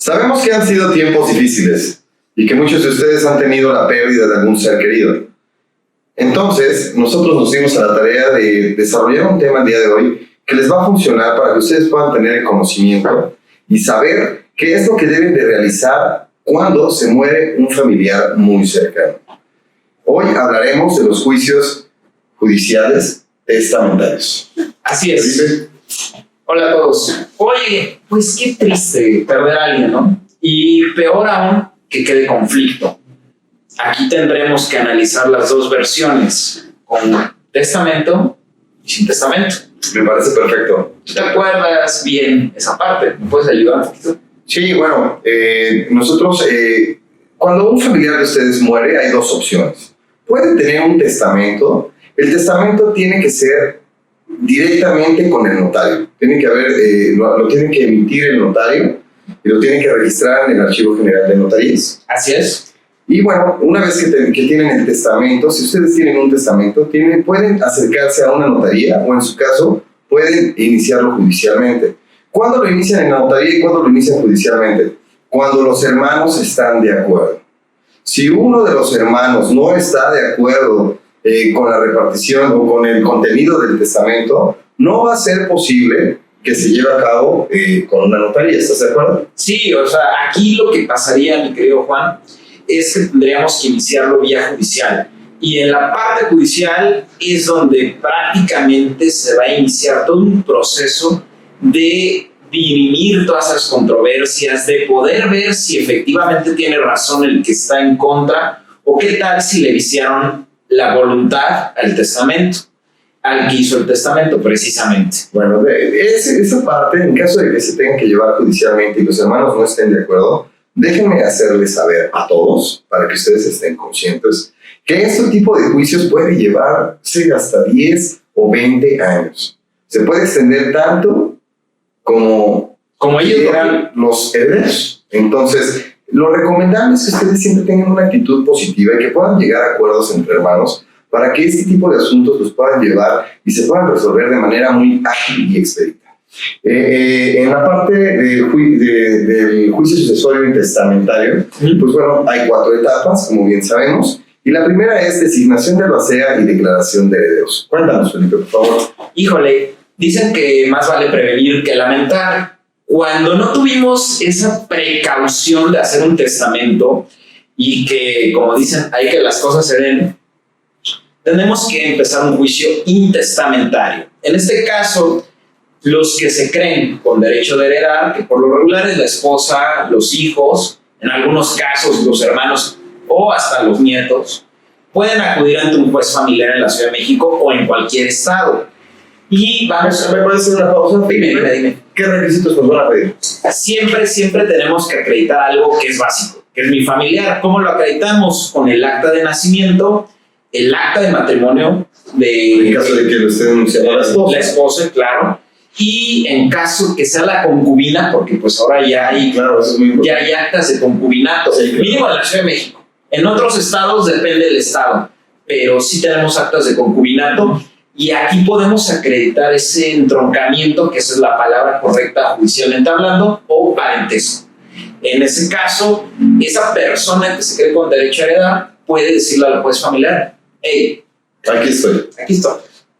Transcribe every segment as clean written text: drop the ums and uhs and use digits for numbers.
Sabemos que han sido tiempos difíciles y que muchos de ustedes han tenido la pérdida de algún ser querido. Entonces, nosotros nos dimos a la tarea de desarrollar un tema el día de hoy que les va a funcionar para que ustedes puedan tener el conocimiento y saber qué es lo que deben de realizar cuando se muere un familiar muy cercano. Hoy hablaremos de los juicios judiciales testamentarios. Así es. Hola a todos. Oye, pues qué triste perder a alguien, ¿no? Y peor aún, que quede conflicto. Aquí tendremos que analizar las dos versiones, con testamento y sin testamento. Me parece perfecto. ¿Tú te acuerdas bien esa parte? ¿Me puedes ayudar un poquito? Sí, bueno, nosotros, cuando un familiar de ustedes muere, hay dos opciones. Pueden tener un testamento. El testamento tiene que ser directamente con el notario. Tiene que haber, lo tiene que emitir el notario y lo tiene que registrar en el Archivo General de Notarías. Así es. Y bueno, una vez que tienen el testamento, si ustedes tienen un testamento, pueden acercarse a una notaría o en su caso pueden iniciarlo judicialmente. ¿Cuándo lo inician en la notaría y cuándo lo inician judicialmente? Cuando los hermanos están de acuerdo. Si uno de los hermanos no está de acuerdo con la repartición o con el contenido del testamento, no va a ser posible que se lleve a cabo con una notaría. ¿Estás de acuerdo? Sí, o sea, aquí lo que pasaría, mi querido Juan, es que tendríamos que iniciarlo vía judicial. Y en la parte judicial es donde prácticamente se va a iniciar todo un proceso de dirimir todas esas controversias, de poder ver si efectivamente tiene razón el que está en contra o qué tal si le viciaron la voluntad al testamento, al que hizo el testamento precisamente. Bueno, esa parte, en caso de que se tenga que llevar judicialmente y los hermanos no estén de acuerdo, déjenme hacerles saber a todos, para que ustedes estén conscientes, que este tipo de juicios puede llevarse hasta 10 o 20 años. Se puede extender tanto como ellos quieran los herederos. Entonces, lo recomendable es que ustedes siempre tengan una actitud positiva y que puedan llegar a acuerdos entre hermanos para que este tipo de asuntos los puedan llevar y se puedan resolver de manera muy ágil y expedita. En la parte del juicio sucesorio y testamentario, pues bueno, hay 4 etapas, como bien sabemos, y la primera es designación de albacea y declaración de herederos. Cuéntanos, Felipe, por favor. Híjole, dicen que más vale prevenir que lamentar. Cuando no tuvimos esa precaución de hacer un testamento y que, como dicen, hay que las cosas se den, tenemos que empezar un juicio intestamentario. En este caso, los que se creen con derecho de heredar, que por lo regular es la esposa, los hijos, en algunos casos los hermanos o hasta los nietos, pueden acudir ante un juez familiar en la Ciudad de México o en cualquier estado. Y vamos... ¿Me puedes hacer una pausa? Dime. ¿Qué requisitos nos van a pedir? Siempre tenemos que acreditar algo que es básico, que es mi familiar. ¿Cómo lo acreditamos? Con el acta de nacimiento, el acta de matrimonio en caso de que lo esté denunciando la esposa, claro. Y en caso que sea la concubina, porque pues ahora ya hay, claro, eso es muy ya hay actas de concubinato, sí, claro. Mínimo en la Ciudad de México. En otros estados depende del estado, pero sí tenemos actas de concubinato y aquí podemos acreditar ese entroncamiento, que esa es la palabra correcta judicialmente hablando, o parentesco. En ese caso, esa persona que se cree con derecho a heredar puede decirle al juez familiar: hey, aquí estoy.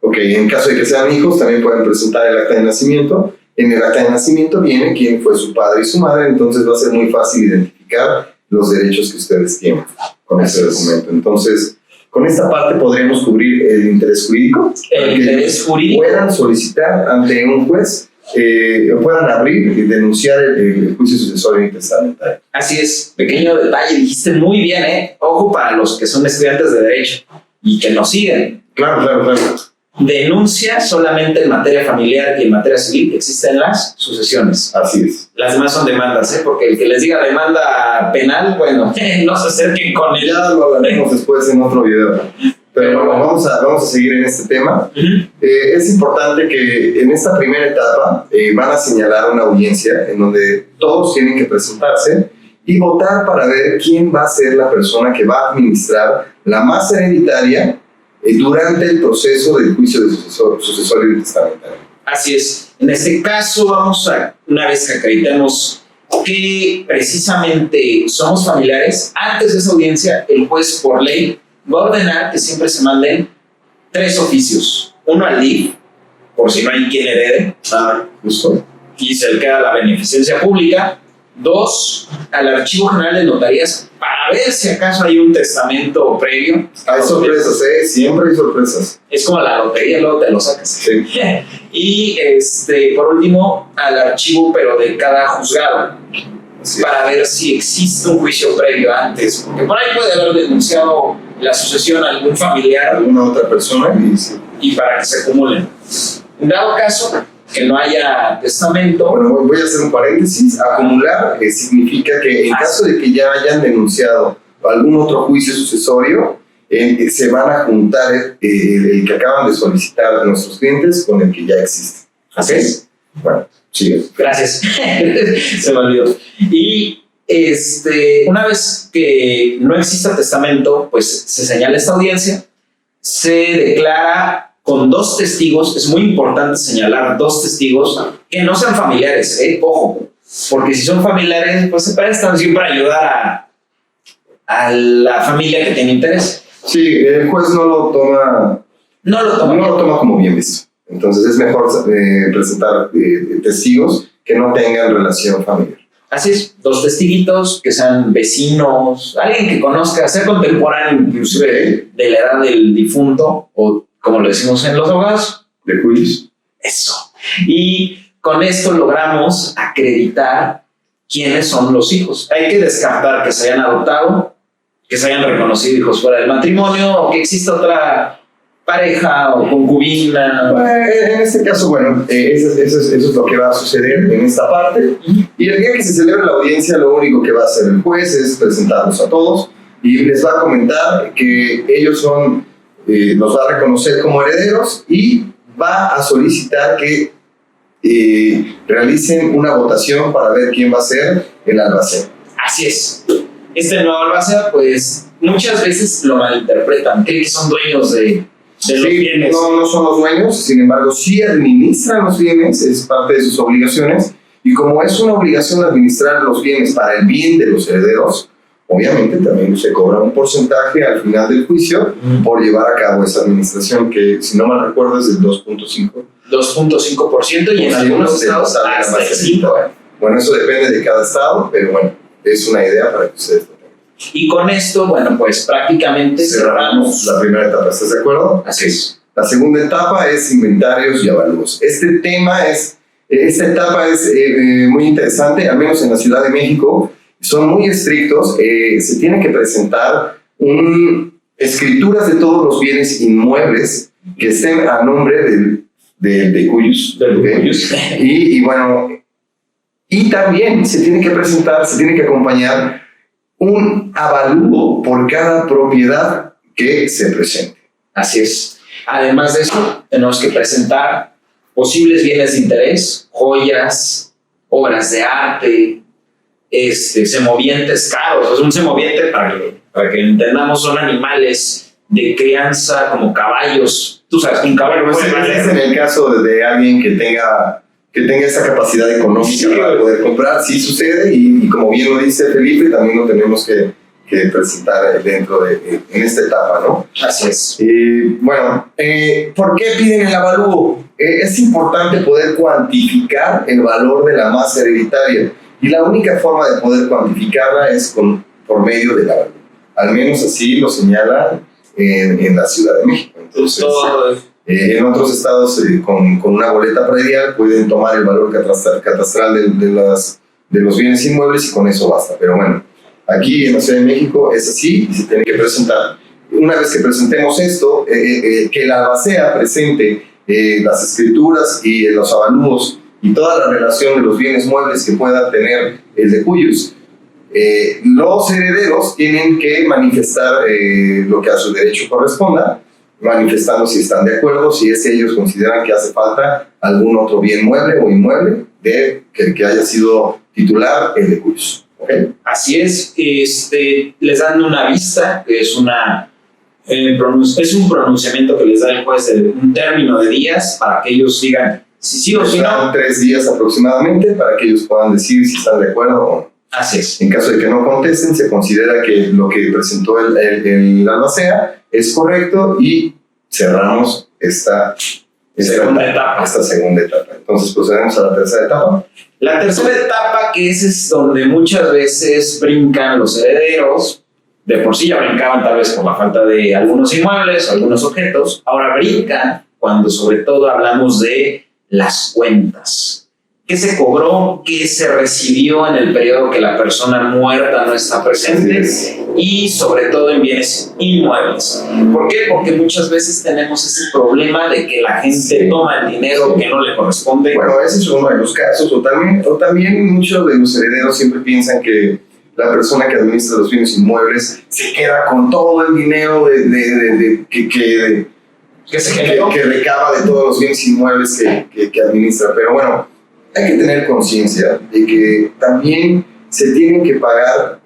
Ok, en caso de que sean hijos, también pueden presentar el acta de nacimiento. En el acta de nacimiento viene quién fue su padre y su madre, entonces va a ser muy fácil identificar los derechos que ustedes tienen con ese documento. Entonces, con esta parte podremos cubrir el interés jurídico. El interés jurídico. Puedan solicitar ante un juez, puedan abrir y denunciar el juicio sucesorio y testamentario. Así es, pequeño detalle, dijiste muy bien, Ojo para los que son estudiantes de Derecho y que nos siguen. Claro. Denuncia solamente en materia familiar y en materia civil existen las sucesiones. Así es. Las demás son demandas, porque el que les diga demanda penal, bueno, no se acerquen con él. Ya lo hablaremos después en otro video. Pero bueno, vamos a seguir en este tema. Es importante que en esta primera etapa van a señalar una audiencia en donde todos tienen que presentarse y votar para ver quién va a ser la persona que va a administrar la masa hereditaria durante el proceso del juicio de sucesorio y testamentario. Así es. En este caso, una vez que acreditemos que precisamente somos familiares, antes de esa audiencia, el juez por ley va a ordenar que siempre se manden 3 oficios. Uno al DIF, por si no hay quien herede, Justo. y se le queda la beneficencia pública. 2, al Archivo General de Notarías, para ver si acaso hay un testamento previo. Hay sorpresas, siempre hay sorpresas. Es como la lotería, luego te lo sacas. Sí. Y por último, al archivo, pero de cada juzgado, Así para ver si existe un juicio previo antes. Porque por ahí puede haber denunciado la sucesión a algún familiar alguna otra persona y sí. y para que se acumulen. En dado caso que no haya testamento, Bueno, voy a hacer un paréntesis. Acumular significa que en caso de que ya hayan denunciado algún otro juicio sucesorio, se van a juntar el que acaban de solicitar nuestros clientes con el que ya existe. así es. Bueno, sigue. Gracias. Se me olvidó. Y una vez que no exista testamento, pues se señala esta audiencia, se declara con 2 testigos. Es muy importante señalar 2 testigos que no sean familiares, ojo, porque si son familiares, pues se prestan siempre a ayudar a la familia que tiene interés. Sí, el juez no lo toma como bien visto. Entonces es mejor presentar testigos que no tengan relación familiar. Así es, 2 testiguitos que sean vecinos, alguien que conozca, sea contemporáneo inclusive de la edad del difunto, o como lo decimos en los abogados, ¿De cuyos? eso. Y con esto logramos acreditar quiénes son los hijos. Hay que descartar que se hayan adoptado, que se hayan reconocido hijos fuera del matrimonio, o que exista otra pareja o concubina. En este caso, bueno, eso es lo que va a suceder en esta parte. Y el día que se celebre la audiencia, lo único que va a hacer el juez es presentarlos a todos y les va a comentar que ellos los va a reconocer como herederos y va a solicitar que realicen una votación para ver quién va a ser el albacea. Así es. Este nuevo albacea, pues muchas veces lo malinterpretan, creen que son dueños de los bienes. No son los dueños, sin embargo, sí administran los bienes, es parte de sus obligaciones. Y como es una obligación administrar los bienes para el bien de los herederos, obviamente también se cobra un porcentaje al final del juicio por llevar a cabo esa administración, que si no mal recuerdo es del 2.5%. 2.5% y en algunos estados hasta el 5%. Bueno, eso depende de cada estado, pero bueno, es una idea para que ustedes lo tengan. Y con esto, bueno, pues prácticamente cerramos la primera etapa, ¿estás de acuerdo? Así es. La segunda etapa es inventarios y avalúos. Esta etapa es muy interesante, al menos en la Ciudad de México. Son muy estrictos, se tiene que presentar escrituras de todos los bienes inmuebles que estén a nombre de cuyos. Y bueno, y también se tiene que presentar, se tiene que acompañar un avalúo por cada propiedad que se presente. Así es. Además de eso, tenemos que presentar posibles bienes de interés, joyas, obras de arte, semovientes caros. Es un semoviente, para que entendamos, son animales de crianza como caballos. Tú sabes, un caballo pues es en el caso de alguien que tenga esa capacidad económica para poder comprar, sí sucede, y como bien lo dice Felipe, también lo tenemos que presentar dentro en esta etapa, ¿no? Así es. Bueno, ¿por qué piden el avalúo? Es importante poder cuantificar el valor de la masa hereditaria, y la única forma de poder cuantificarla es por medio del avalúo. Al menos así lo señala en la Ciudad de México. Entonces, en otros estados con una boleta predial pueden tomar el valor catastral de los bienes inmuebles y con eso basta. Pero bueno, aquí en la Ciudad de México es así y se tiene que presentar. Una vez que presentemos esto, que el albacea presente las escrituras y los avalúos y toda la relación de los bienes muebles que pueda tener el de cuyos, los herederos tienen que manifestar lo que a su derecho corresponda, manifestando si están de acuerdo, si es que ellos consideran que hace falta algún otro bien mueble o inmueble de que haya sido titular el de cuyos. ¿Okay? Así es. Les dan una vista, que es es un pronunciamiento que les da el juez de un término de días para que ellos digan si sí o si no. Dan 3 días aproximadamente para que ellos puedan decir si están de acuerdo o no. Así es. En caso de que no contesten, se considera que lo que presentó el albacea es correcto y cerramos esta segunda etapa. Entonces procedemos a la tercera etapa. La tercera etapa, que es donde muchas veces brincan los herederos, de por sí ya brincaban tal vez por la falta de algunos inmuebles o algunos objetos, ahora brincan cuando sobre todo hablamos de las cuentas. ¿Qué se cobró? ¿Qué se recibió en el periodo que la persona muerta no está presente? Y sobre todo en bienes inmuebles. ¿Por qué? Porque muchas veces tenemos ese problema de que la gente toma el dinero que no le corresponde. Bueno, ese es uno de los casos. O también muchos de los herederos siempre piensan que la persona que administra los bienes inmuebles se queda con todo el dinero que recaba de todos los bienes inmuebles que administra. Pero bueno, hay que tener conciencia de que también se tienen que pagar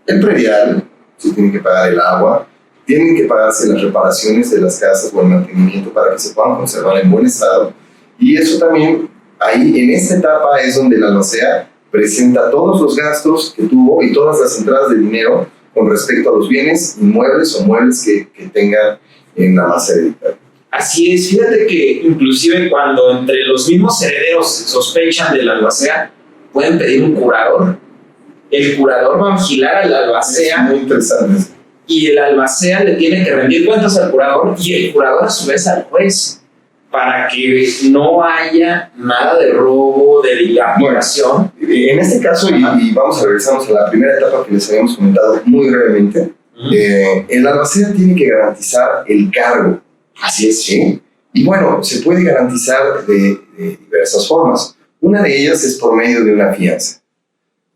el predial, se tiene que pagar el agua, tienen que pagarse las reparaciones de las casas o el mantenimiento para que se puedan conservar en buen estado. Y eso también, ahí en esta etapa es donde la albacea presenta todos los gastos que tuvo y todas las entradas de dinero con respecto a los bienes inmuebles o muebles que tengan en la masa hereditaria. Así es, fíjate que inclusive cuando entre los mismos herederos sospechan del albacea, pueden pedir un curador. El curador va a vigilar al albacea. Es muy interesante. Y el albacea le tiene que rendir cuentas al curador y el curador a su vez al juez para que no haya nada de robo, de dilapidación. Bueno, en este caso, y vamos a regresarnos a la primera etapa que les habíamos comentado muy brevemente, el albacea tiene que garantizar el cargo. Así es. ¿Sí? Y bueno, se puede garantizar de diversas formas. Una de ellas es por medio de una fianza.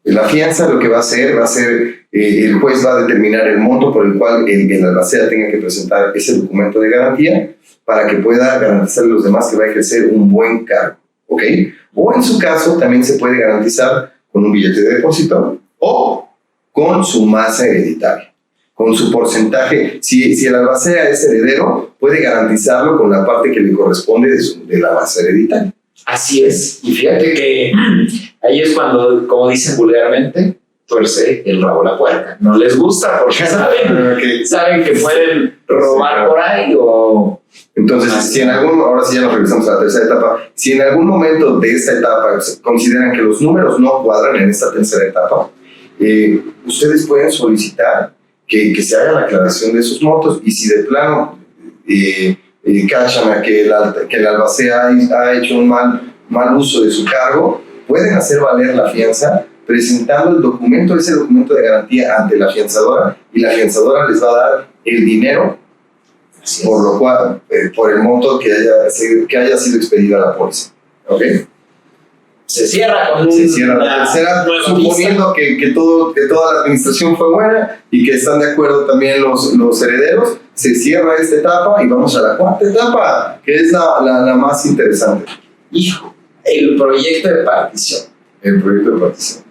La fianza lo que va a hacer, el juez va a determinar el monto por el cual el albacea tenga que presentar ese documento de garantía para que pueda garantizar a los demás que va a ejercer un buen cargo. ¿Ok? O en su caso también se puede garantizar con un billete de depósito o con su masa hereditaria. Con su porcentaje, si el albacea es heredero, puede garantizarlo con la parte que le corresponde de la masa hereditaria. Así es. Y fíjate que ahí es cuando, como dicen vulgarmente, tuerce el rabo la puerca. No les gusta porque saben que pueden robar por ahí o... Entonces, ahora sí ya nos regresamos a la tercera etapa. Si en algún momento de esta etapa consideran que los números no cuadran en esta tercera etapa, ustedes pueden solicitar que se haga la aclaración de esos montos y si de plano cachan a que el albacea ha hecho un mal uso de su cargo, pueden hacer valer la fianza presentando ese documento de garantía ante la afianzadora y la afianzadora les va a dar el dinero por el monto que haya sido expedida la póliza. ¿Ok? Se cierra la tercera, suponiendo que toda la administración fue buena y que están de acuerdo también los herederos, se cierra esta etapa y vamos a la cuarta etapa, que es la más interesante. Hijo, el proyecto de partición.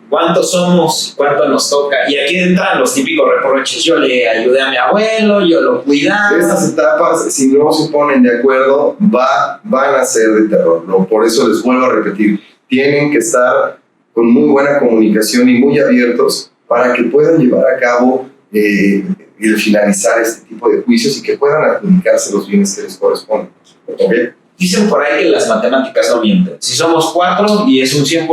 ¿Cuántos somos? ¿Cuánto nos toca? Y aquí entran los típicos reproches. Yo le ayudé a mi abuelo, yo lo cuidaba. Estas etapas, si no se ponen de acuerdo, van a ser de terror, ¿no? Por eso les vuelvo a repetir. Tienen que estar con muy buena comunicación y muy abiertos para que puedan llevar a cabo el finalizar este tipo de juicios y que puedan adjudicarse los bienes que les corresponden. ¿Okay? Dicen por ahí que las matemáticas no mienten. Si somos 4 y es un 100%,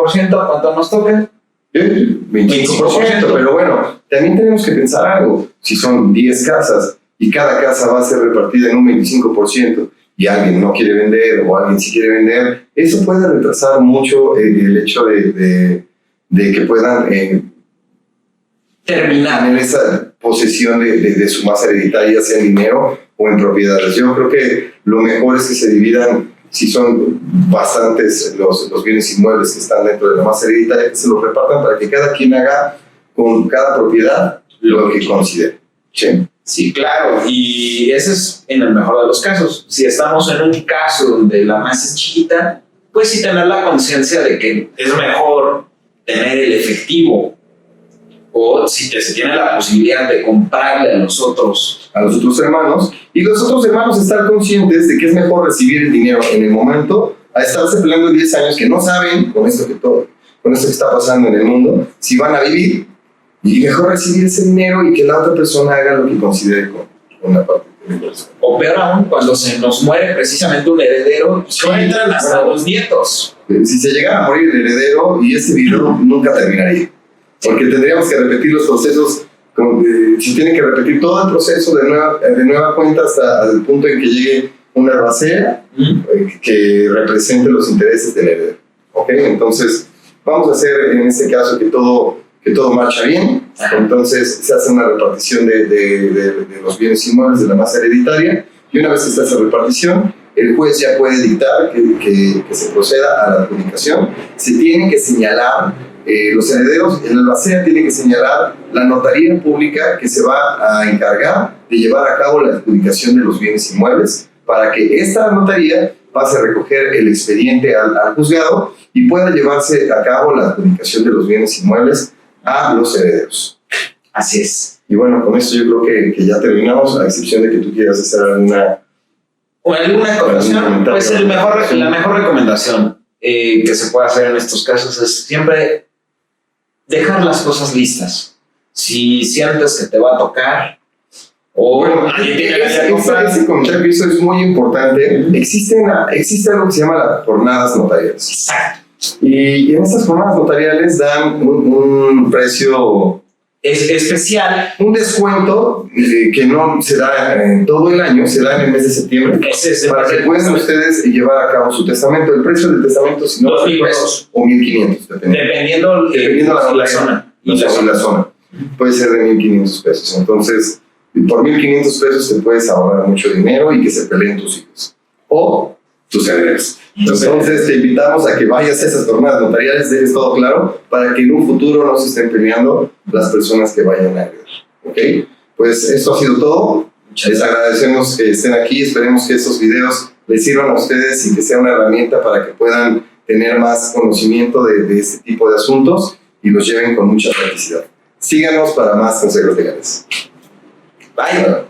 ¿cuánto nos toca? 25%, pero bueno, también tenemos que pensar algo. Si son 10 casas y cada casa va a ser repartida en un 25%, y alguien no quiere vender o alguien sí quiere vender, eso puede retrasar mucho el hecho de que puedan terminar en esa posesión de su masa hereditaria, sea en dinero o en propiedades. Yo creo que lo mejor es que se dividan, si son bastantes los bienes inmuebles que están dentro de la masa hereditaria, que se los repartan para que cada quien haga con cada propiedad lo que considere. ¿Sí? Sí, claro, y ese es en el mejor de los casos. Si estamos en un caso donde la masa es chiquita, pues sí tener la conciencia de que es mejor tener el efectivo o si se tiene la posibilidad de comprarle a los otros hermanos, y los otros hermanos estar conscientes de que es mejor recibir el dinero en el momento a estarse peleando 10 años que no saben, con esto que está pasando en el mundo, si van a vivir, y mejor recibir ese dinero y que la otra persona haga lo que considere con la parte de la persona. O peor aún, cuando se nos muere precisamente un heredero, Sí, entran hasta claro. los nietos. Si se llegara a morir el heredero, y este video nunca terminaría, porque tendríamos que repetir los procesos, se tiene que repetir todo el proceso de nueva cuenta hasta el punto en que llegue una herbacea que represente los intereses del heredero. ¿Ok? Entonces, vamos a hacer en este caso que todo marcha bien. Entonces, se hace una repartición de los bienes inmuebles de la masa hereditaria, y una vez que está esa repartición, el juez ya puede dictar que se proceda a la adjudicación. Se tienen que señalar los herederos, el albacea tiene que señalar la notaría pública que se va a encargar de llevar a cabo la adjudicación de los bienes inmuebles, para que esta notaría pase a recoger el expediente al juzgado y pueda llevarse a cabo la adjudicación de los bienes inmuebles a los herederos. Así es. Y bueno, con esto yo creo que ya terminamos, a excepción de que tú quieras hacer alguna recomendación. Pues la mejor recomendación que se puede hacer en estos casos es siempre dejar las cosas listas. Si sientes que te va a tocar, o bueno, alguien tiene la idea de comprar, ese comentario que hizo es muy importante. Existe algo que se llama las jornadas notariales. exacto. Y en estas jornadas notariales dan un precio, Es especial. un descuento que no se da en todo el año, se da en el mes de septiembre, Ese es el para que precio. puedan ustedes llevar a cabo su testamento. El precio del testamento, si no 2,000 pesos. o 1,500, dependiendo Dependiendo la la zona. y la zona. Puede ser de 1,500 pesos. Entonces, por 1,500 pesos te puedes ahorrar mucho dinero y que se peleen tus hijos o tus herederos. Entonces, te invitamos a que vayas a esas jornadas notariales, dejes todo claro, para que en un futuro no se estén peleando las personas que vayan a heredar. ¿Ok? Pues esto ha sido todo. Les agradecemos que estén aquí. Esperemos que estos videos les sirvan a ustedes y que sea una herramienta para que puedan tener más conocimiento de este tipo de asuntos y los lleven con mucha practicidad. Síganos para más consejos legales. Bye.